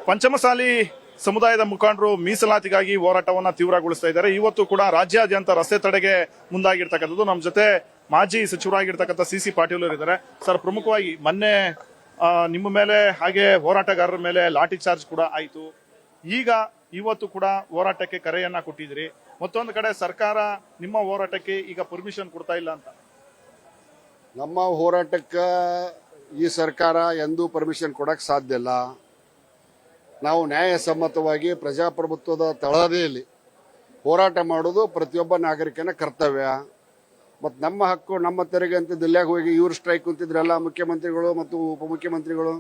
ಪಂಚಮಸಾಲಿ ಸಮುದಾಯದ ಮುಖಂಡರು ಮೀಸಲಾತಿಗಾಗಿ ಹೋರಾಟವನ್ನ ತೀವ್ರಗೊಳಿಸ್ತಾ ಇದ್ದಾರೆ. ಇವತ್ತು ಕೂಡ ರಾಜ್ಯಾದ್ಯಂತ ರಸ್ತೆ ತಡೆಗೆ ಮುಂದಾಗಿರ್ತಕ್ಕಂಥದ್ದು. ನಮ್ಮ ಜೊತೆ ಮಾಜಿ ಸಚಿವರಾಗಿರ್ತಕ್ಕಂಥ ಸಿ ಪಾಟೀಲ್ ಇದ್ದಾರೆ. ಸರ್, ಪ್ರಮುಖವಾಗಿ ಮೊನ್ನೆ ನಿಮ್ಮ ಮೇಲೆ ಹಾಗೆ ಹೋರಾಟಗಾರರ ಮೇಲೆ ಲಾಠಿ ಚಾರ್ಜ್ ಕೂಡ ಆಯಿತು. ಈಗ ಇವತ್ತು ಕೂಡ ಹೋರಾಟಕ್ಕೆ ಕರೆಯನ್ನ ಕೊಟ್ಟಿದ್ರಿ. ಮತ್ತೊಂದು ಕಡೆ ಸರ್ಕಾರ ನಿಮ್ಮ ಹೋರಾಟಕ್ಕೆ ಈಗ ಪರ್ಮಿಷನ್ ಕೊಡ್ತಾ ಇಲ್ಲ ಅಂತ. ನಮ್ಮ ಹೋರಾಟಕ್ಕೆ ಈ ಸರ್ಕಾರ ಎಂದೂ ಪರ್ಮಿಷನ್ ಕೊಡಕ್ಕೆ ಸಾಧ್ಯ ಇಲ್ಲ. ನಾವು ನ್ಯಾಯಸಮ್ಮತವಾಗಿ ಪ್ರಜಾಪ್ರಭುತ್ವದ ತಳಹದಿಯಲ್ಲಿ ಹೋರಾಟ ಮಾಡೋದು ಪ್ರತಿಯೊಬ್ಬ ನಾಗರಿಕನ ಕರ್ತವ್ಯ. ಮತ್ತು ನಮ್ಮ ಹಕ್ಕು, ನಮ್ಮ ತೆರಿಗೆ ಅಂತ ದಿಲ್ಲಿಯಾಗ ಹೋಗಿ ಇವ್ರು ಸ್ಟ್ರೈಕ್ ಕುಂತಿದ್ರಲ್ಲ ಮುಖ್ಯಮಂತ್ರಿಗಳು ಮತ್ತು ಉಪಮುಖ್ಯಮಂತ್ರಿಗಳು,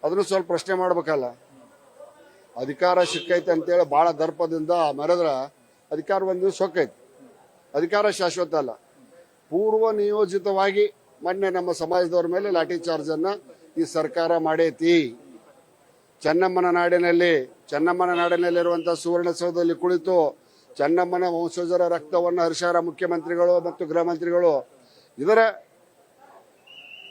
ಅದನ್ನು ಸ್ವಲ್ಪ ಪ್ರಶ್ನೆ ಮಾಡ್ಬೇಕಲ್ಲ. ಅಧಿಕಾರ ಸಿಕ್ಕೈತೆ ಅಂತೇಳಿ ಭಾಳ ದರ್ಪದಿಂದ ಮೆರೆದ್ರ ಅಧಿಕಾರ ಒಂದು ಸೊಕ್ಕೈತೆ. ಅಧಿಕಾರ ಶಾಶ್ವತ ಅಲ್ಲ. ಪೂರ್ವ ನಿಯೋಜಿತವಾಗಿ ಮೊನ್ನೆ ನಮ್ಮ ಸಮಾಜದವ್ರ ಮೇಲೆ ಲಾಠಿ ಚಾರ್ಜನ್ನು ಈ ಸರ್ಕಾರ ಮಾಡೈತಿ. ಚೆನ್ನಮ್ಮನ ನಾಡಿನಲ್ಲಿರುವಂತಹ ಸುವರ್ಣಸೌಧದಲ್ಲಿ ಕುಳಿತು ಚೆನ್ನಮ್ಮನ ವಂಶಜರ ರಕ್ತವನ್ನು ಹರಿಸಾರ ಮುಖ್ಯಮಂತ್ರಿಗಳು ಮತ್ತು ಗೃಹ ಮಂತ್ರಿಗಳು. ಇದರ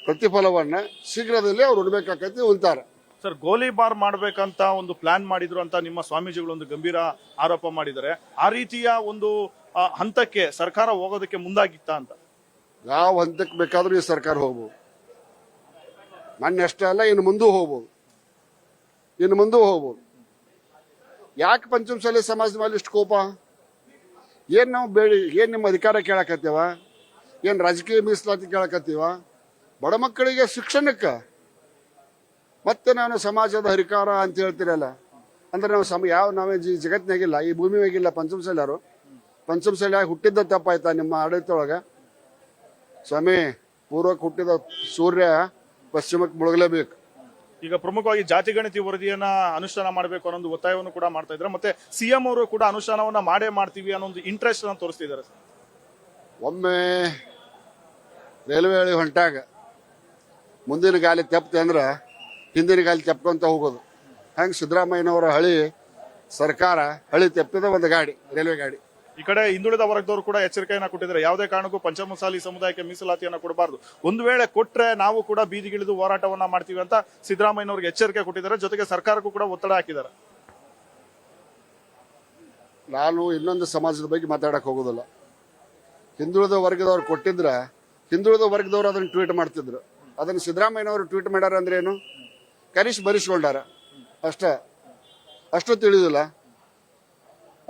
ಪ್ರತಿಫಲವನ್ನ ಶೀಘ್ರದಲ್ಲಿ ಅವ್ರು ಉಡ್ಬೇಕಾಕೈತಿ ಉಳ್ತಾರೆ. ಸರ್, ಗೋಲಿಬಾರ್ ಮಾಡ್ಬೇಕಂತ ಒಂದು ಪ್ಲಾನ್ ಮಾಡಿದ್ರು ಅಂತ ನಿಮ್ಮ ಸ್ವಾಮೀಜಿಗಳು ಒಂದು ಗಂಭೀರ ಆರೋಪ ಮಾಡಿದ್ದಾರೆ. ಆ ರೀತಿಯ ಒಂದು ಹಂತಕ್ಕೆ ಸರ್ಕಾರ ಹೋಗೋದಕ್ಕೆ ಮುಂದಾಗಿತ್ತ ಅಂತ? ಯಾವ ಹಂತಕ್ಕೆ ಬೇಕಾದ್ರೂ ಈ ಸರ್ಕಾರ ಹೋಗ್ಬೋದು. ಮೊನ್ನೆ ಅಷ್ಟೇ ಅಲ್ಲ, ಇನ್ನು ಮುಂದೂ ಹೋಗ್ಬೋದು. ಯಾಕೆ ಪಂಚಮಸಾಲಿ ಸಮಾಜದ ಮೇಲೆ ಇಷ್ಟು ಕೋಪ? ಏನ್ ನಾವು ಏನ್ ನಿಮ್ಮ ಅಧಿಕಾರ ಕೇಳಕತ್ತೀವ? ಏನ್ ರಾಜಕೀಯ ಮೀಸಲಾತಿ ಕೇಳಕತ್ತೀವ? ಬಡ ಮಕ್ಕಳಿಗೆ ಶಿಕ್ಷಣಕ್ಕೆ ಮತ್ತೆ ನಾನು ಸಮಾಜದ ಹರಿಕಾರ ಅಂತ ಹೇಳ್ತೀರಲ್ಲ, ಅಂದ್ರೆ ನಾವು ನಾವೇ ಜಗತ್ತಿನಾಗಿಲ್ಲ, ಈ ಭೂಮಿ ಹೋಗಿಲ್ಲ. ಪಂಚಮಸಾಲಿ ಹುಟ್ಟಿದ್ದ ತಪ್ಪಾಯ್ತಾ ನಿಮ್ಮ ಆಡಳಿತ ಒಳಗೆ? ಸ್ವಾಮಿ, ಪೂರ್ವಕ್ಕೆ ಹುಟ್ಟಿದ ಸೂರ್ಯ ಪಶ್ಚಿಮಕ್ಕೆ ಮುಳುಗಲೇಬೇಕು. ಈಗ ಪ್ರಮುಖವಾಗಿ ಜಾತಿ ಗಣತಿ ವರದಿಯನ್ನ ಅನುಷ್ಠಾನ ಮಾಡಬೇಕು ಅನ್ನೋ ಒಂದು ಒತ್ತಾಯವನ್ನು ಕೂಡ ಮಾಡ್ತಾ ಇದ್ದಾರೆ. ಮತ್ತೆ ಸಿಎಂ ಅವರು ಕೂಡ ಅನುಷ್ಠಾನವನ್ನ ಮಾಡ್ತೀವಿ ಅನ್ನೋ ಒಂದು ಇಂಟ್ರೆಸ್ಟ್ ಅನ್ನು ತೋರಿಸ್ತಿದ್ದಾರೆ. ಒಮ್ಮೆ ರೈಲ್ವೆ ಹಳಿ ಹೊಂಟಾಗ ಮುಂದಿನ ಗಾಲಿ ತೆಪ್ತೆ ಅಂದ್ರ ಹಿಂದಿನ ಗಾಲಿ ತೆಪ್ಕೊಂತ ಹೋಗೋದು. ಹಂಗೆ ಸಿದ್ದರಾಮಯ್ಯನವರ ಸರ್ಕಾರ ಹಳಿ ತೆಪ್ಪಿದ ಒಂದು ಗಾಡಿ, ರೈಲ್ವೆ ಗಾಡಿ. ಈ ಕಡೆ ಹಿಂದುಳಿದ ವರ್ಗದವರು ಕೂಡ ಎಚ್ಚರಿಕೆಯನ್ನ ಕೊಟ್ಟಿದ್ದಾರೆ. ಯಾವುದೇ ಕಾರಣಕ್ಕೂ ಪಂಚಮಸಾಲಿ ಸಮುದಾಯಕ್ಕೆ ಮೀಸಲಾತಿಯನ್ನ ಕೊಡಬಾರದು. ಒಂದು ವೇಳೆ ಕೊಟ್ರೆ ನಾವು ಕೂಡ ಬೀದಿಗಿಳಿದು ಹೋರಾಟವನ್ನ ಮಾಡ್ತೀವಿ ಅಂತ ಸಿದ್ದರಾಮಯ್ಯನವರಿಗೆ ಎಚ್ಚರಿಕೆ ಕೊಟ್ಟಿದ್ದಾರೆ. ಜೊತೆಗೆ ಸರ್ಕಾರಕ್ಕೂ ಕೂಡ ಒತ್ತಡ ಹಾಕಿದ್ದಾರೆ. ನಾನು ಇನ್ನೊಂದು ಸಮಾಜದ ಬಗ್ಗೆ ಮಾತಾಡಕ್ ಹೋಗೋದಿಲ್ಲ. ಹಿಂದುಳಿದ ವರ್ಗದವ್ರು ಕೊಟ್ಟಿದ್ರ ಹಿಂದುಳಿದ ವರ್ಗದವ್ರು ಅದನ್ನ ಟ್ವೀಟ್ ಮಾಡ್ತಿದ್ರು. ಅದನ್ನ ಸಿದ್ದರಾಮಯ್ಯನವರು ಟ್ವೀಟ್ ಮಾಡ್ಯಾರ ಅಂದ್ರೆ ಏನು? ಕನಿಷ್ಠ ಬರಿಸ್ಕೊಂಡಾರ ಅಷ್ಟು ತಿಳಿದಿಲ್ಲ.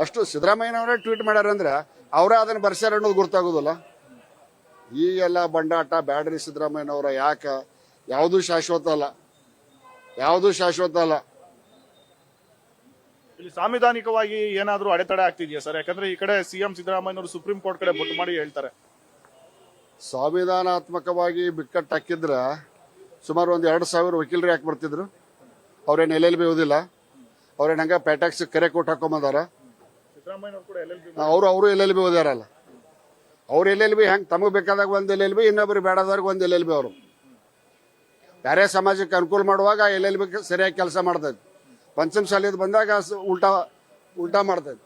ಅಷ್ಟು ಸಿದ್ದರಾಮಯ್ಯನವರೇ ಟ್ವೀಟ್ ಮಾಡ್ಯಾರ ಅಂದ್ರೆ ಅವರೇ ಅದನ್ನ ಬರ್ಸ್ಯಾರ ಅನ್ನೋದು ಗೊತ್ತಾಗೋದಿಲ್ಲ. ಈಗೆಲ್ಲ ಬಂಡಾಟ ಬ್ಯಾಡ್ರಿ ಸಿದ್ದರಾಮಯ್ಯನವರ. ಯಾವುದೂ ಶಾಶ್ವತ ಅಲ್ಲ. ಇಲ್ಲಿ ಸಾಂವಿಧಾನಿಕವಾಗಿ ಏನಾದ್ರೂ ಅಡೆತಡೆ ಆಗ್ತಿದೆಯಾ ಸರ್? ಯಾಕಂದ್ರೆ ಈ ಕಡೆ ಸಿಎಂ ಸಿದ್ದರಾಮಯ್ಯನವರು ಸುಪ್ರೀಂ ಕೋರ್ಟ್ ಕಡೆ ಬೊಟ್ಟು ಮಾಡಿ ಹೇಳ್ತಾರೆ. ಸಂವಿಧಾನಾತ್ಮಕವಾಗಿ ಬಿಕ್ಕಟ್ಟು ಹಾಕಿದ್ರ ಸುಮಾರು 2,000 ವಕೀಲರು ಯಾಕೆ ಬರ್ತಿದ್ರು? ಅವ್ರೇನು LLB ಓದಿಲ್ಲ? ಅವ್ರೇನು ಹಂಗ ಪ್ಯಾಟ್ಯಾಕ್ಸ್ ಕರೆ ಕೊಟ್ಟು ಹಾಕೊಂಬಂದಾರ? ಅವರು LLB ಓದ್ಯಾರಲ್ಲ. ಅವ್ರು LLB ಹೆಂಗ್ ತಮಗೆ ಬೇಕಾದಾಗ ಒಂದು LLB, ಇನ್ನೊಬ್ರು ಬೇಡದವ್ರಿಗೆ ಒಂದು LLB. ಅವರು ಬೇರೆ ಸಮಾಜಕ್ಕೆ ಅನುಕೂಲ ಮಾಡುವಾಗ LLB ಸರಿಯಾಗಿ ಕೆಲಸ ಮಾಡ್ತೈತಿ. ಪಂಚಮಸಾಲಿದ್ ಬಂದಾಗ ಉಲ್ಟಾ ಮಾಡ್ತೈತಿ.